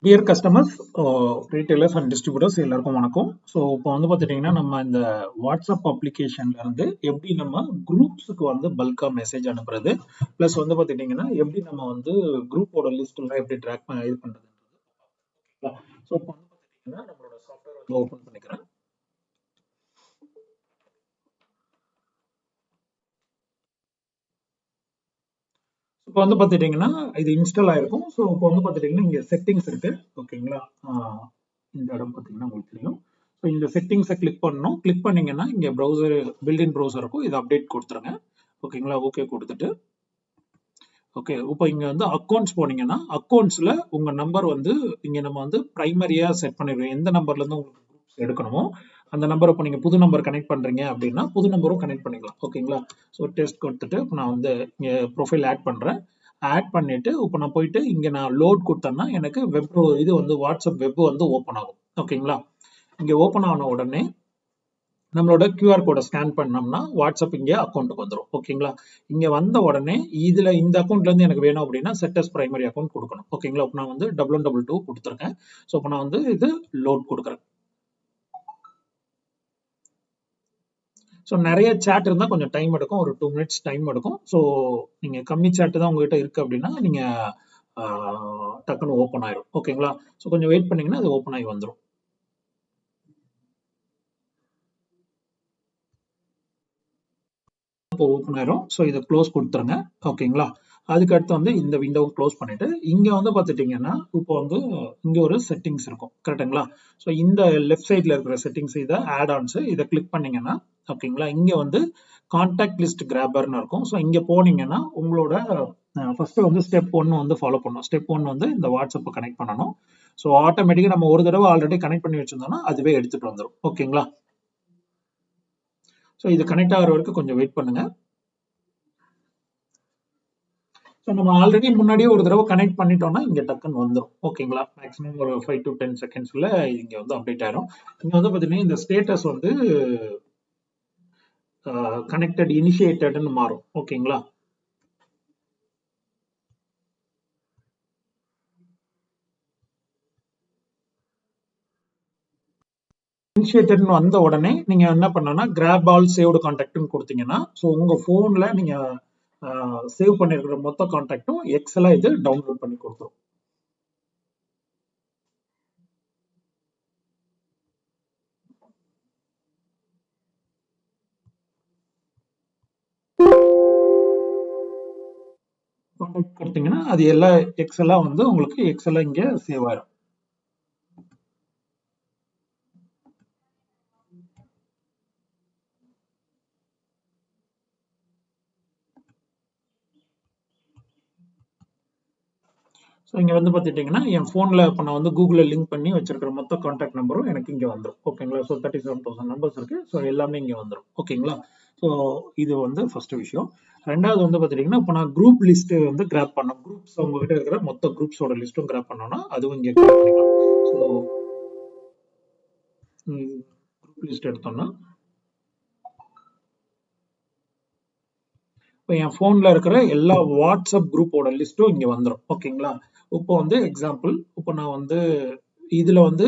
Dear customers, retailers and distributors எல்லாருக்கும் வணக்கம். So இப்போ வந்து பார்த்துட்டிங்கன்னா நம்ம இந்த வாட்ஸ்அப் அப்ளிகேஷன்ல இருந்து எப்படி நம்ம குரூப்ஸுக்கு வந்து பல்கா மெசேஜ் அனுப்புறது, ப்ளஸ் வந்து பார்த்துட்டிங்கன்னா எப்படி நம்ம வந்து குரூப்போட லிஸ்ட்லாம் எப்படி ட்ராக் இது பண்ணுறது. ஸோ இப்போ வந்து பார்த்துட்டிங்கன்னா நம்மளோட சாஃப்ட்வேர் வந்து ஓப்பன் பண்ணிக்கிறேன். இப்போ வந்து பார்த்துட்டிங்கன்னா இது இன்ஸ்டால் ஆயிருக்கும். ஸோ இப்போ வந்து பார்த்துட்டிங்கன்னா இங்கே செட்டிங்ஸ் இருக்கு, ஓகேங்களா. இந்த இடம் பார்த்தீங்கன்னா உங்களுக்கு தெரியும். ஸோ இந்த செட்டிங்ஸை கிளிக் பண்ணணும். கிளிக் பண்ணீங்கன்னா இங்கே ப்ரௌசர் பில்டின் ப்ரௌசர் இருக்கும், இது அப்டேட் கொடுத்துருங்க, ஓகேங்களா. ஓகே கொடுத்துட்டு ஓகே இப்போ இங்கே வந்து அக்கௌண்ட்ஸ் போனீங்கன்னா அக்கௌண்ட்ஸில் உங்கள் நம்பர் வந்து இங்கே நம்ம வந்து ப்ரைமரியாக செட் பண்ணிடுவோம். எந்த நம்பர்லேருந்து உங்களுக்கு குரூப்ஸ் எடுக்கணுமோ அந்த நம்பர் இப்போ நீங்கள் புது நம்பர் கனெக்ட் பண்ணுறீங்க அப்படின்னா புது நம்பரும் கனெக்ட் பண்ணிக்கலாம், ஓகேங்களா. ஸோ டெஸ்ட் கொடுத்துட்டு இப்போ நான் வந்து இங்கே ப்ரொஃபைல் ஆட் பண்ணுறேன். ஆட் பண்ணிட்டு இப்போ நான் போயிட்டு இங்கே நான் லோட் கொடுத்தேன்னா எனக்கு வெப் இது வந்து வாட்ஸ்அப் வெப் வந்து ஓப்பன் ஆகும், ஓகேங்களா. இங்கே ஓப்பன் ஆன உடனே நம்மளோட கியூஆர் கோடை ஸ்கேன் பண்ணோம்னா வாட்ஸ்அப் இங்கே அக்கௌண்ட்டுக்கு வந்துடும், ஓகேங்களா. இங்கே வந்த உடனே இதில் இந்த அக்கௌண்ட்லேருந்து எனக்கு வேணும் அப்படின்னா செட்டஸ் பிரைமரி அக்கௌண்ட் கொடுக்கணும், ஓகேங்களா. இப்போ நான் வந்து 1122 கொடுத்துருக்கேன். ஸோ இப்போ நான் வந்து இது லோட் கொடுக்குறேன். ஸோ நிறைய சேட் இருந்தால் கொஞ்சம் டைம் எடுக்கும், ஒரு 2 minutes டைம் எடுக்கும். ஸோ நீங்கள் கம்மி சேட்டு தான் உங்ககிட்ட இருக்குது அப்படின்னா நீங்கள் டக்குன்னு ஓப்பன் ஆயிடும், ஓகேங்களா. ஸோ கொஞ்சம் வெயிட் பண்ணிங்கன்னா அது ஓப்பன் ஆகி வந்துடும். இப்போ ஓப்பன் ஆயிரும். ஸோ இதை க்ளோஸ் கொடுத்துருங்க, ஓகேங்களா. அதுக்கு அடுத்து வந்து இந்த விண்டோவை க்ளோஸ் பண்ணிட்டு இங்கே வந்து பார்த்துட்டிங்கன்னா இப்போ வந்து இங்கே ஒரு செட்டிங்ஸ் இருக்கும், கரெக்டுங்களா. ஸோ இந்த லெஃப்ட் சைடில் இருக்கிற செட்டிங்ஸ் இதை ஆட் ஆன்ஸு இதை கிளிக் பண்ணிங்கன்னா ஓகேங்களா இங்கே வந்து கான்டாக்ட் லிஸ்ட் கிராபர்னு இருக்கும். ஸோ இங்கே போனீங்கன்னா உங்களோட ஃபர்ஸ்ட் வந்து ஸ்டெப் 1 வந்து ஃபாலோ பண்ணணும். ஸ்டெப் 1 வந்து இந்த வாட்ஸ்அப்பை கனெக்ட் பண்ணணும். ஸோ ஆட்டோமேட்டிக்காக நம்ம ஒரு தடவை ஆல்ரெடி கனெக்ட் பண்ணி வச்சிருந்தோம்னா அதுவே எடுத்துகிட்டு வந்துடும், ஓகேங்களா. ஸோ இது கனெக்ட் ஆகிற வரைக்கும் கொஞ்சம் வெயிட் பண்ணுங்க. ஸோ நம்ம ஆல்ரெடி முன்னாடியே ஒரு தடவை கனெக்ட் பண்ணிட்டோம்னா இங்கே டக்குன்னு வந்துடும், ஓகேங்களா. மேக்ஸிமம் ஒரு 5 to 10 செகண்ட்ஸ்ல இங்கே வந்து அப்டேட் ஆயிரும். இங்கே வந்து பார்த்தீங்கன்னா இந்த ஸ்டேட்டஸ் வந்து கனெக்டட் இனிஷியேட்டட்னு மாறும், ஓகேங்களா. இனிஷியேட்டட்னு வந்த உடனே நீங்க என்ன பண்ணனா கிராப் ஆல் சேவ்டு கான்டாக்ட்னு கொடுத்தீங்கன்னா ஸோ உங்க போன்ல நீங்க சேவ் பண்ணிருக்கிற மொத்த கான்டாக்டும் எக்ஸலா இது டவுன்லோட் பண்ணி கொடுத்துரும். கான்டாக்ட் கொடுத்தீங்கன்னா அது எல்லா எக்ஸலா வந்து உங்களுக்கு எக்ஸலா இங்க சேவ் ஆயிரும். ஸோ இங்கே வந்து பார்த்துட்டிங்கன்னா என் ஃபோனில் இப்போ நான் வந்து கூகுளில் லிங்க் பண்ணி வச்சிருக்கிற மொத்த கான்டாக்ட் நம்பரும் எனக்கு இங்கே வந்துடும், ஓகேங்களா. ஸோ 37,000 நம்பர்ஸ் இருக்கு. ஸோ எல்லாமே இங்கே வந்துடும், ஓகேங்களா. ஸோ இது வந்து ஃபர்ஸ்ட் விஷயம். ரெண்டாவது வந்து பார்த்துட்டிங்கன்னா இப்போ நான் குரூப் லிஸ்ட்டு வந்து கிராப் பண்ணோம். குரூப்ஸ் உங்ககிட்ட இருக்கிற மொத்த குரூப்ஸோட லிஸ்ட்டும் கிராப் பண்ணோம்னா அதுவும் இங்கே கிராப் பண்ணிக்கலாம். ஸோ குரூப் லிஸ்ட் எடுத்தோம்னா இப்போ என் ஃபோனில் இருக்கிற எல்லா வாட்ஸ்அப் குரூப்போட லிஸ்ட்டும் இங்கே வந்துடும், ஓகேங்களா. இப்போ வந்து எக்ஸாம்பிள் இப்போ நான் வந்து இதில் வந்து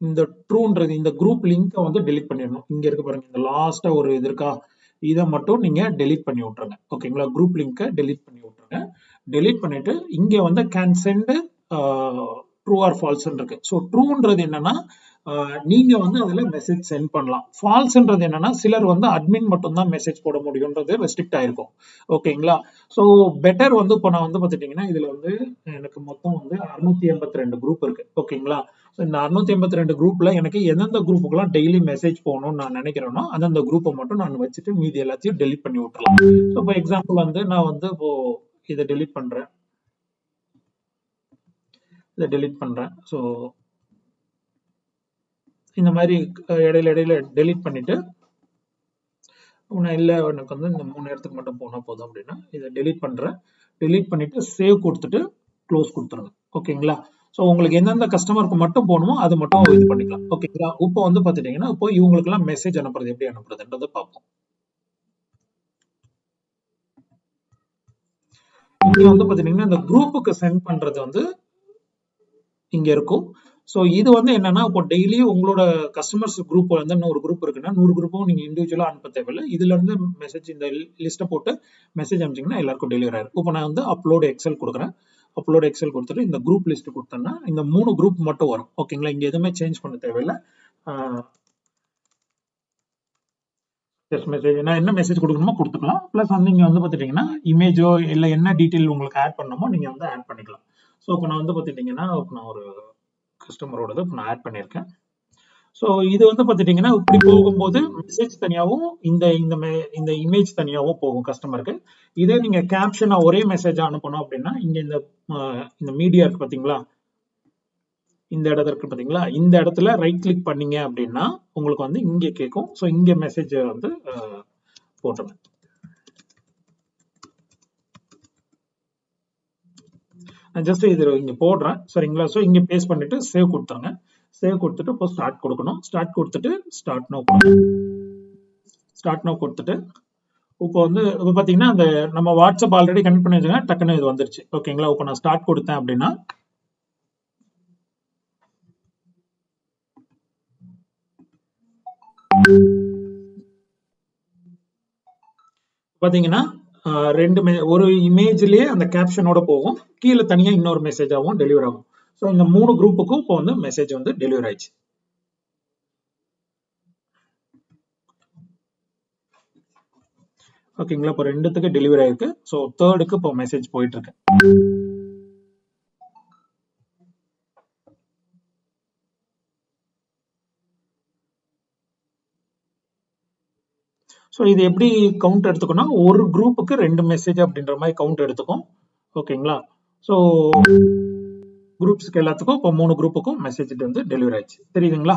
இந்த ட்ரூன்றது இந்த குரூப் லிங்கை வந்து டெலிட் பண்ணிடணும். இங்கே இருக்க பாருங்க இந்த லாஸ்ட்டாக ஒரு இது இருக்கா, இதை மட்டும் நீங்கள் டெலிட் பண்ணி விட்ருங்க, ஓகேங்களா. குரூப் லிங்கை டெலிட் பண்ணி விட்ருங்க. டெலிட் பண்ணிட்டு இங்கே வந்து கேன் சென்ட் ட்ரூ ஆர் ஃபால்ஸ்ன்னு இருக்கு. ஸோ ட்ரூன்றது என்னன்னா நீங்க வந்து அதுல மெசேஜ் சென்ட் பண்ணலாம். ஃபால்ஸ்ன்றது என்னன்னா சிலர் வந்து அட்மின் மட்டும் தான் மெசேஜ் போட முடியும்ன்றது ரெஸ்ட்ரிக்ட் ஆயிருக்கும், ஓகேங்களா. ஸோ பெட்டர் வந்து இப்போ நான் வந்து பார்த்துட்டீங்கன்னா இதுல வந்து எனக்கு மொத்தம் வந்து 682 குரூப் இருக்கு, ஓகேங்களா. ஸோ இந்த 682 குரூப்ல எனக்கு எந்தெந்த குரூப்புக்கெல்லாம் டெய்லி மெசேஜ் போகணும்னு நான் நினைக்கிறேனோ அந்தந்த குரூப்பை மட்டும் நான் வச்சுட்டு மீதி எல்லாத்தையும் டெலிட் பண்ணி விட்டுறலாம். ஸோ இப்போ எக்ஸாம்பிள் வந்து நான் வந்து இப்போ இதை டெலிட் பண்றேன், இதை டெலிட் பண்றேன். ஸோ இந்த மாதிரி இடையில இடையில டெலிட் பண்ணிட்டு இல்லை எனக்கு வந்து இந்த 3 இடத்துக்கு மட்டும் போனால் போதும் அப்படின்னா இதை டெலிட் பண்றேன். டெலிட் பண்ணிட்டு சேவ் கொடுத்துட்டு க்ளோஸ் கொடுத்துருங்க, ஓகேங்களா. ஸோ உங்களுக்கு எந்தெந்த கஸ்டமருக்கு மட்டும் போகணுமோ அது மட்டும் இது பண்ணிக்கலாம், ஓகேங்களா. இப்போ வந்து பார்த்துட்டீங்கன்னா இப்போ இவங்களுக்குலாம் மெசேஜ் அனுப்புறது எப்படி அனுப்புறதுன்றதை பார்ப்போம். இங்க வந்து பார்த்துட்டீங்கன்னா இந்த குரூப்புக்கு சென்ட் பண்றது வந்து இங்க இருக்கும். ஸோ இது வந்து என்னன்னா இப்போ டெய்லி உங்களோட கஸ்டமர்ஸ் குரூப் வந்து இன்னொரு குரூப் இருக்குன்னா 100 குரூப்பும் நீங்க இண்டிவிஜுவலா அனுப்ப தேவையில்லை. இதுல இருந்து மெசேஜ் இந்த லிஸ்ட்டை போட்டு மெசேஜ் அனுப்பிச்சிங்கன்னா எல்லாருக்கும் டெலிவரி ஆயிரும். இப்போ நான் வந்து அப்லோட் எக்ஸல் கொடுக்குறேன். அப்லோட் எக்ஸல் கொடுத்துட்டு இந்த குரூப் லிஸ்ட் கொடுத்தேன்னா இந்த 3 குரூப் மட்டும் வரும். ஓகேங்களா, இங்க எதுவுமே சேஞ்ச் பண்ண தேவையில்லை. மெசேஜ் நான் என்ன மெசேஜ் கொடுக்கணுமோ கொடுத்துக்கலாம். ப்ளஸ் வந்து இங்க வந்து பார்த்துட்டீங்கன்னா இமேஜோ இல்லை என்ன டீட்டெயில் உங்களுக்கு ஆட் பண்ணணுமோ நீங்க வந்து ஆட் பண்ணிக்கலாம். ஸோ இப்போ நான் வந்து பார்த்துட்டீங்கன்னா நான் ஒரு கஸ்டமரோடது இப்போ நான் ஆட் பண்ணியிருக்கேன். ஸோ இது வந்து பார்த்துட்டீங்கன்னா இப்படி போகும்போது மெசேஜ் தனியாகவும் இந்த இமேஜ் தனியாகவும் போகும் கஸ்டமருக்கு. இதே நீங்க கேப்ஷனா ஒரே மெசேஜ் அனுப்பணும் அப்படின்னா இங்க இந்த மீடியா இருக்கு பாத்தீங்களா, இந்த இடத்துல இருக்கு பாத்தீங்களா, இந்த இடத்துல ரைட் கிளிக் பண்ணீங்க அப்படின்னா உங்களுக்கு வந்து இங்க கேட்கும். ஸோ இங்க மெசேஜ் வந்து போட்டுருங்க. நான் ஜஸ்ட் இது இங்க போடுறேன் சரிங்களா. ஸோ இங்க பேஸ்ட் பண்ணிட்டு சேவ் கொடுத்துருங்க. சேவ் கொடுத்துட்டு இப்போ ஸ்டார்ட் கொடுக்கணும். ஸ்டார்ட் கொடுத்துட்டு ஸ்டார்ட் நோ கொடுத்துட்டு இப்போ வந்து இப்போ பாத்தீங்கன்னா அந்த நம்ம வாட்ஸ்அப் ஆல்ரெடி கனெக்ட் பண்ணி வச்சுங்க, டக்குன்னு இது வந்துருச்சு. ஓகேங்களா, இப்போ நான் ஸ்டார்ட் கொடுத்தேன் அப்படின்னா பாத்தீங்கன்னா ஒரு இமேஜ்லயே அந்த கேப்ஷனோட போகும், கீழே தனியா இன்னொரு மெசேஜாவும் டெலிவரி ஆகும். ஸோ இந்த 3 குரூப்புக்கும் இப்போ வந்து மெசேஜ் வந்து டெலிவரி ஆயிடுச்சு. ஓகேங்களா, இப்போ 2த்துக்கு டெலிவரி ஆயிருக்கு. ஸோ 3ர்டுக்கு இப்போ மெசேஜ் போயிட்டு இருக்கு. ஸோ இது எப்படி கவுண்ட் எடுத்துக்கணும், ஒரு குரூப்புக்கு 2 மெசேஜ் அப்படின்ற மாதிரி கவுண்ட் எடுத்துக்கும். ஓகேங்களா, ஸோ குரூப்ஸ்க்கு எல்லாத்துக்கும் இப்போ 3 குரூப்புக்கும் மெசேஜ் வந்து டெலிவரி ஆயிடுச்சு. தெரியுதுங்களா?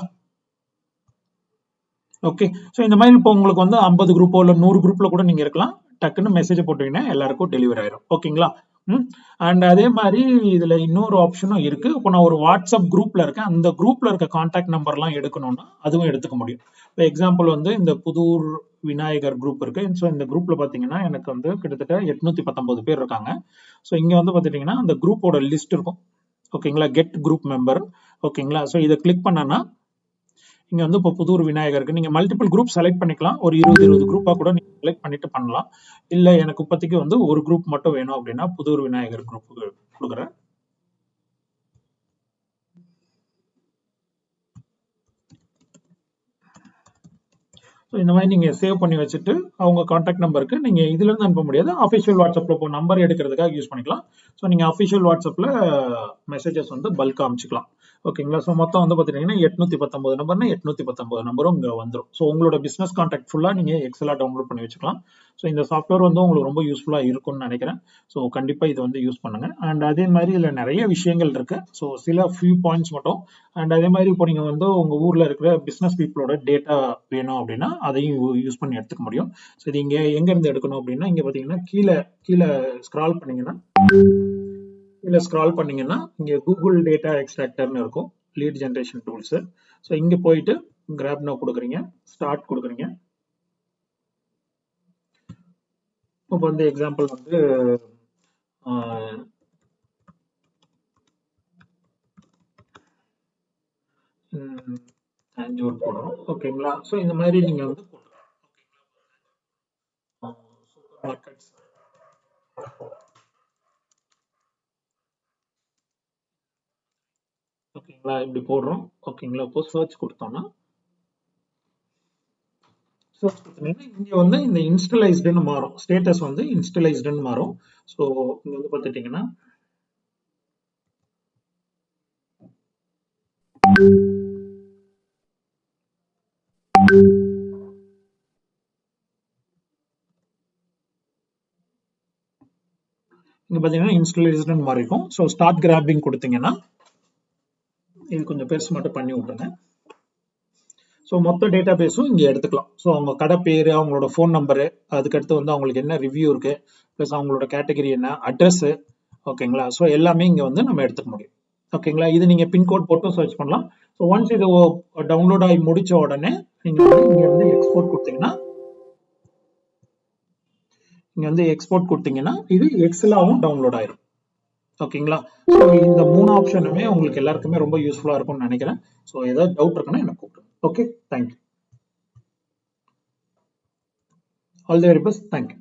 ஓகே, ஸோ இந்த மாதிரி இப்போ உங்களுக்கு வந்து 50 குரூப்போ இல்லை 100 குரூப்ல கூட நீங்க இருக்கலாம். டக்குன்னு மெசேஜ் போட்டீங்கன்னா எல்லாருக்கும் டெலிவரி ஆயிரும். ஓகேங்களா, அண்ட் அதே மாதிரி இதுல இன்னொரு ஆப்ஷனும் இருக்கு. இப்போ நான் ஒரு வாட்ஸ்அப் குரூப்ல இருக்கேன், அந்த குரூப்ல இருக்க கான்டாக்ட் நம்பர்லாம் எடுக்கணும்னா அதுவும் எடுத்துக்க முடியும். இப்போ எக்ஸாம்பிள் வந்து இந்த புதூர் விநாயகர் குரூப் இருக்கு. ஸோ இந்த குரூப்ல பாத்தீங்கன்னா எனக்கு வந்து கிட்டத்தட்ட 819 பேர் இருக்காங்க. ஸோ இங்க வந்து பாத்துட்டீங்கன்னா அந்த குரூப்போட லிஸ்ட் இருக்கும். ஓகேங்களா, கெட் குரூப் மெம்பர். ஓகேங்களா, ஸோ இதை கிளிக் பண்ணனா இங்க வந்து இப்போ புதூர் விநாயகருக்கு நீங்க மல்டிபிள் குரூப் செலக்ட் பண்ணிக்கலாம். ஒரு 20 குரூப்பா கூட நீங்க செலக்ட் பண்ணிட்டு பண்ணலாம். இல்ல எனக்கு இப்போதைக்கு வந்து ஒரு குரூப் மட்டும் வேணும் அப்படின்னா புதூர் விநாயகர் குரூப் கொடுக்குறேன். இந்த மாதிரி நீங்க சேவ் பண்ணி வச்சுட்டு அவங்க கான்டாக்ட் நம்பருக்கு நீங்க இதுல இருந்து அனுப்ப முடியாது, அஃபிஷியல் வாட்ஸ்அப்ல இப்போ நம்பர் எடுக்கிறதுக்காக யூஸ் பண்ணிக்கலாம். ஸோ நீங்க அஃபிஷியல் வாட்ஸ்அப்ல மெசேஜஸ் வந்து பல்கா அனுப்பிச்சிக்கலாம். ஓகேங்களா, ஸோ மொத்தம் வந்து பாத்தீங்கன்னா 819 நம்பர்னா 819 நம்பரும் இங்க வந்துடும். ஸோ உங்களோட பிசினஸ் கான்டாக்ட் ஃபுல்லா நீங்க எக்ஸலா டவுன்லோட் பண்ணி வச்சுக்கலாம். ஸோ இந்த சாஃப்ட்வேர் வந்து உங்களுக்கு ரொம்ப யூஸ்ஃபுல்லா இருக்கும்னு நினைக்கிறேன். ஸோ கண்டிப்பா இது வந்து யூஸ் பண்ணுங்க. அண்ட் அதே மாதிரி இதுல நிறைய விஷயங்கள் இருக்கு. ஸோ சில ஃபியூ பாயிண்ட்ஸ் மட்டும். அண்ட் அதே மாதிரி இப்போ நீங்க வந்து உங்க ஊர்ல இருக்கிற பிசினஸ் பீப்புளோட டேட்டா வேணும் அப்படின்னா அதையும் யூஸ் பண்ணி எடுத்துக்க முடியும். ஸோ இது இங்க எங்க இருந்து எடுக்கணும் அப்படின்னா இங்க பாத்தீங்கன்னா கீழே ஸ்க்ரால் பண்ணீங்கன்னா இங்க கூகுள் டேட்டா எக்ஸ்ட்ராக்டர்னு இருக்கும், லீட் ஜெனரேஷன் டூல்ஸ். ஸோ இங்க போயிட்டு கிராப் நவ் கொடுக்குறீங்க, ஸ்டார்ட் கொடுக்குறீங்க. இப்போ வந்து எக்ஸாம்பிள் வந்து தஞ்சூர் போடுறோம். ஓகேங்களா, ஸோ இந்த மாதிரி நீங்க வந்து சூப்பர் மார்க்கெட்ஸ் ஓகேங்களா இப்படி போடுறோம். ஓகேங்களா, இப்போ சர்ச் கொடுத்தோம்னா இங்க வந்து இந்த இன்ஸ்டலைஸ்டுன்னு மாறும், ஸ்டேட்டஸ் வந்து இன்ஸ்டலைஸ்டுன்னு மாறும். ஸோ இங்க வந்து பார்த்துட்டீங்கன்னா இங்க பாத்தீங்கன்னா இன்ஸ்டலைஸ்டுன்னு மாறி இருக்கும். ஸோ ஸ்டார்ட் கிராபிங் கொடுத்தீங்கன்னா இது கொஞ்சம் பெருசு மட்டும் பண்ணி விட்டுருங்க. ஸோ மொத்த டேட்டா பேஸும் இங்கே எடுத்துக்கலாம். ஸோ அவங்க கடை பேர், அவங்களோட ஃபோன் நம்பரு, அதுக்கடுத்து வந்து அவங்களுக்கு என்ன ரிவ்யூ இருக்கு, ப்ளஸ் அவங்களோட கேட்டகரி என்ன, அட்ரஸ். ஓகேங்களா, ஸோ எல்லாமே இங்கே வந்து நம்ம எடுத்துக்க முடியும். ஓகேங்களா, இது நீங்க பின்கோட் போட்டு சர்ச் பண்ணலாம். ஸோ ஒன்ஸ் இது டவுன்லோட் ஆகி முடிச்ச உடனே நீங்க இங்க வந்து எக்ஸ்போர்ட் கொடுத்தீங்கன்னா இது எக்ஸலாவும் டவுன்லோட் ஆயிரும். ஓகேங்களா? ஸோ இந்த 3 ஆப்ஷனுமே உங்களுக்கு எல்லாருக்குமே ரொம்ப யூஸ்ஃபுல்லா இருக்கும்னு நினைக்கிறேன். ஸோ ஏதாவது டவுட் இருக்குன்னா எனக்கு கூப்பிடுங்க. Okay, thank you. All the very best. Thank you.